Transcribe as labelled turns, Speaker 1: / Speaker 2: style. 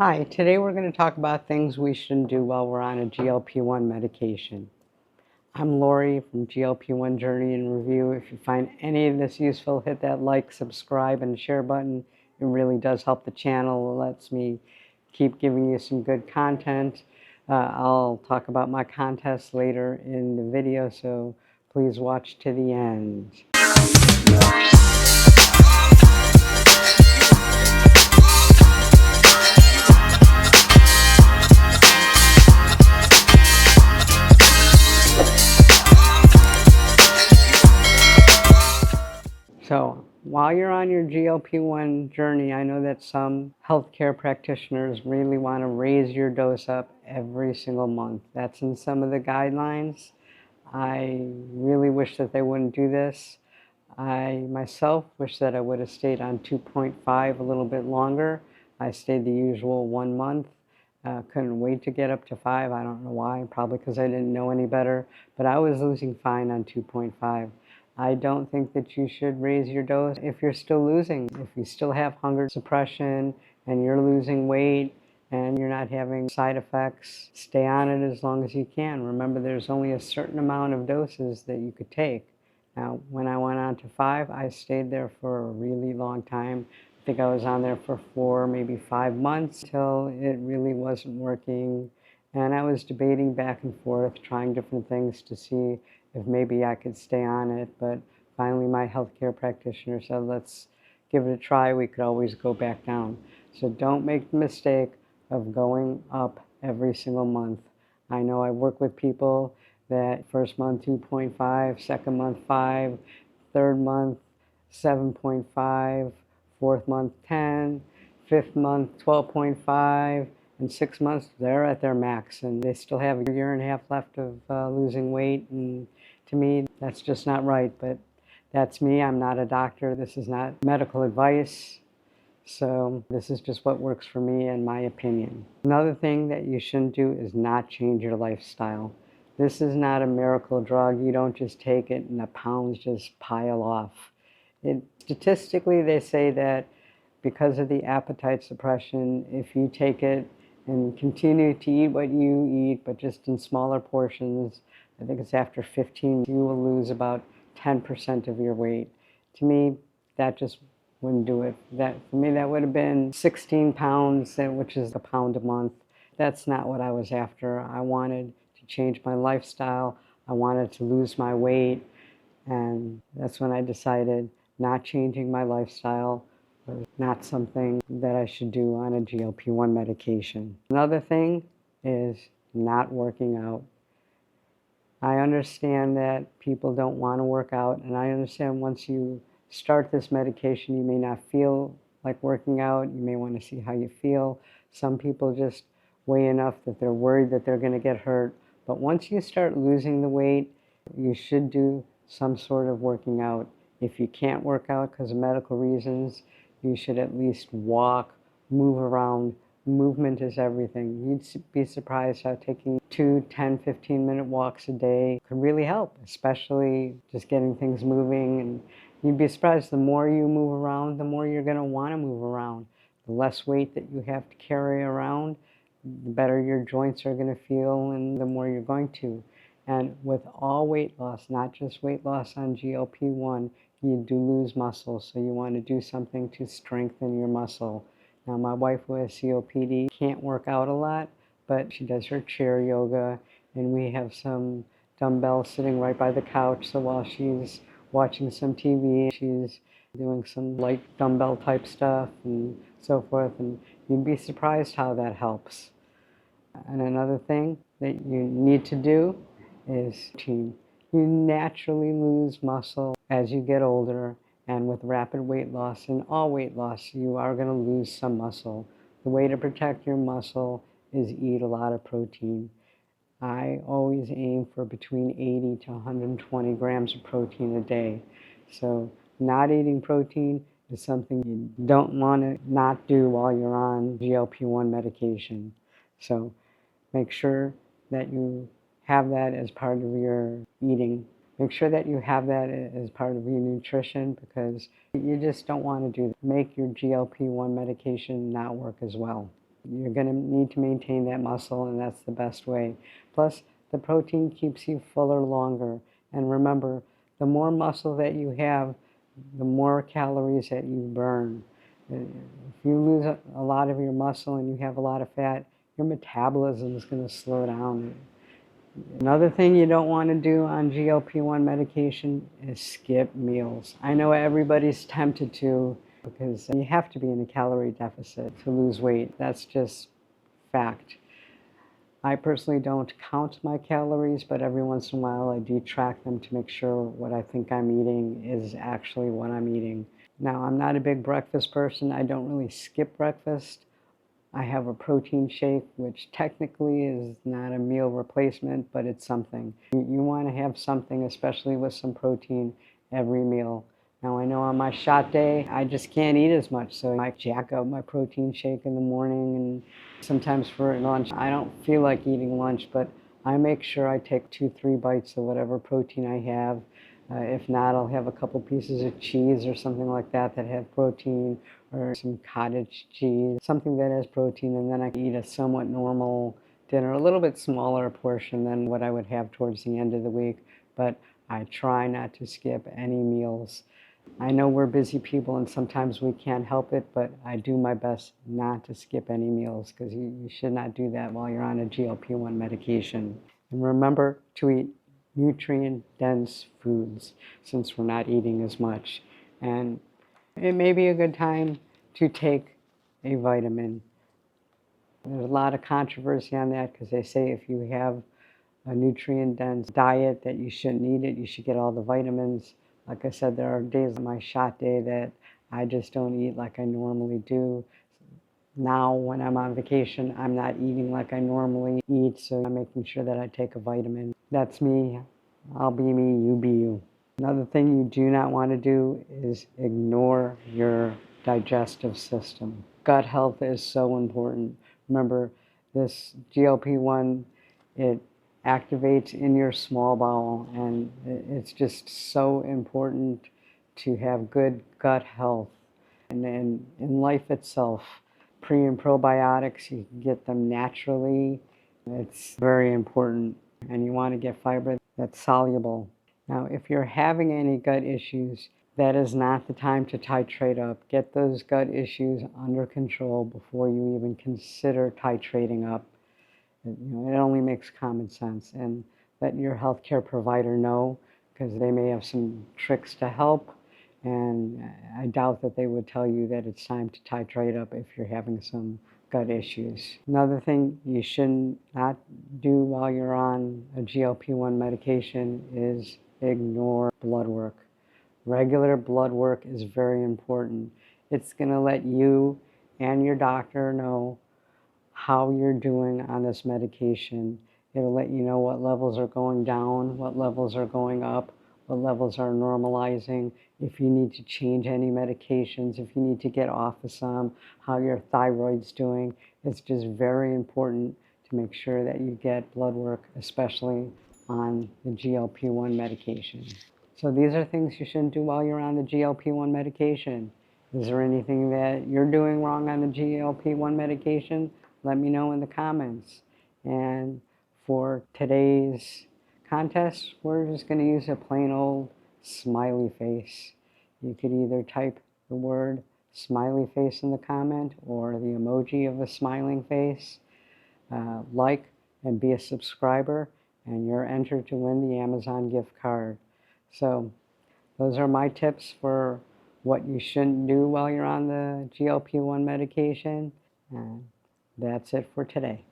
Speaker 1: Hi, today we're going to talk about things we shouldn't do while we're on a GLP-1 medication. I'm Lori from GLP-1 Journey and Review. If you find any of this useful, hit that like, subscribe, and share button. It really does help the channel. It lets me keep giving you some good content. I'll talk about my contest later in the video, so please watch to the end. So while you're on your GLP-1 journey, I know that some healthcare practitioners really want to raise your dose up every single month. That's in some of the guidelines. I really wish that they wouldn't do this. I myself wish that I would have stayed on 2.5 a little bit longer. I stayed the usual 1 month. Couldn't wait to get up to 5. I don't know why, probably because I didn't know any better, but I was losing fine on 2.5. I don't think that you should raise your dose if you're still losing. If you still have hunger suppression and you're losing weight and you're not having side effects, stay on it as long as you can. Remember, there's only a certain amount of doses that you could take. Now, when I went on to 5, I stayed there for a really long time. I think I was on there for 4, maybe 5 months until it really wasn't working. And I was debating back and forth, trying different things to see if maybe I could stay on it. But finally, my healthcare practitioner said, let's give it a try. We could always go back down. So don't make the mistake of going up every single month. I know I work with people that first month 2.5, second month 5, third month 7.5, fourth month 10, fifth month 12.5, and 6 months they're at their max and they still have a year and a half left of losing weight. And to me, that's just not right. But that's me. I'm not a doctor. This is not medical advice. So this is just what works for me and my opinion. Another thing that you shouldn't do is not change your lifestyle. This is not a miracle drug. You don't just take it and the pounds just pile off. Statistically, they say that because of the appetite suppression, if you take it and continue to eat what you eat, but just in smaller portions, I think it's after 15, you will lose about 10% of your weight. To me, that just wouldn't do it. For me, that would have been 16 pounds, which is a pound a month. That's not what I was after. I wanted to change my lifestyle. I wanted to lose my weight. And that's when I decided not changing my lifestyle was not something that I should do on a GLP-1 medication. Another thing is not working out. I understand that people don't want to work out, and I understand once you start this medication, you may not feel like working out. You may want to see how you feel. Some people just weigh enough that they're worried that they're going to get hurt. But once you start losing the weight, you should do some sort of working out. If you can't work out because of medical reasons, you should at least walk, move around. Movement is everything. You'd be surprised how taking 2, 10, 15-minute walks a day could really help, especially just getting things moving. And you'd be surprised, the more you move around, the more you're going to want to move around. The less weight that you have to carry around, the better your joints are going to feel and the more you're going to. And with all weight loss, not just weight loss on GLP-1, you do lose muscle, so you want to do something to strengthen your muscle. Now, my wife who has COPD can't work out a lot, but she does her chair yoga, and we have some dumbbells sitting right by the couch, so while she's watching some TV, she's doing some light dumbbell type stuff and so forth, and you'd be surprised how that helps. And another thing that you need to do is you naturally lose muscle as you get older, and with rapid weight loss and all weight loss, you are going to lose some muscle. The way to protect your muscle is eat a lot of protein. I always aim for between 80 to 120 grams of protein a day. So not eating protein is something you don't want to not do while you're on GLP-1 medication. So make sure that you have that as part of your eating. Make sure that you have that as part of your nutrition, because you just don't want to do that. Make your GLP-1 medication not work as well. You're going to need to maintain that muscle, and that's the best way. Plus, the protein keeps you fuller longer. And remember, the more muscle that you have, the more calories that you burn. If you lose a lot of your muscle and you have a lot of fat, your metabolism is going to slow down. Another thing you don't want to do on GLP-1 medication is skip meals. I know everybody's tempted to, because you have to be in a calorie deficit to lose weight. That's just fact. I personally don't count my calories, but every once in a while I do track them to make sure what I think I'm eating is actually what I'm eating. Now, I'm not a big breakfast person. I don't really skip breakfast. I have a protein shake, which technically is not a meal replacement, but it's something. You want to have something, especially with some protein, every meal. Now, I know on my shot day, I just can't eat as much, so I jack up my protein shake in the morning, and sometimes for lunch, I don't feel like eating lunch, but I make sure I take 2-3 bites of whatever protein I have. If not, I'll have a couple pieces of cheese or something like that that have protein, or some cottage cheese, something that has protein, and then I can eat a somewhat normal dinner, a little bit smaller portion than what I would have towards the end of the week, but I try not to skip any meals. I know we're busy people and sometimes we can't help it, but I do my best not to skip any meals, because you should not do that while you're on a GLP-1 medication. And remember to eat nutrient-dense foods, since we're not eating as much. And it may be a good time to take a vitamin. There's a lot of controversy on that, because they say if you have a nutrient-dense diet that you shouldn't eat it, you should get all the vitamins. Like I said, there are days on my shot day that I just don't eat like I normally do. Now, when I'm on vacation, I'm not eating like I normally eat, so I'm making sure that I take a vitamin. That's me. I'll be me, you be you. Another thing you do not want to do is ignore your digestive system. Gut health is so important. Remember, this GLP-1, it activates in your small bowel, and it's just so important to have good gut health. And in life itself, pre and probiotics, you can get them naturally. It's very important, and you want to get fiber that's soluble. Now, if you're having any gut issues, that is not the time to titrate up. Get those gut issues under control before you even consider titrating up. It only makes common sense. And let your healthcare provider know, because they may have some tricks to help. And I doubt that they would tell you that it's time to titrate up if you're having some gut issues. Another thing you should not do while you're on a GLP-1 medication is ignore blood work. Regular blood work is very important. It's going to let you and your doctor know how you're doing on this medication. It'll let you know what levels are going down, what levels are going up, what levels are normalizing, if you need to change any medications, if you need to get off of some, how your thyroid's doing. It's just very important to make sure that you get blood work, especially on the GLP-1 medication. So these are things you shouldn't do while you're on the GLP-1 medication. Is there anything that you're doing wrong on the GLP-1 medication? Let me know in the comments. And for today's contest, we're just going to use a plain old smiley face. You could either type the word smiley face in the comment, or the emoji of a smiling face. Like and be a subscriber, and you're entered to win the Amazon gift card. So those are my tips for what you shouldn't do while you're on the GLP-1 medication. And that's it for today.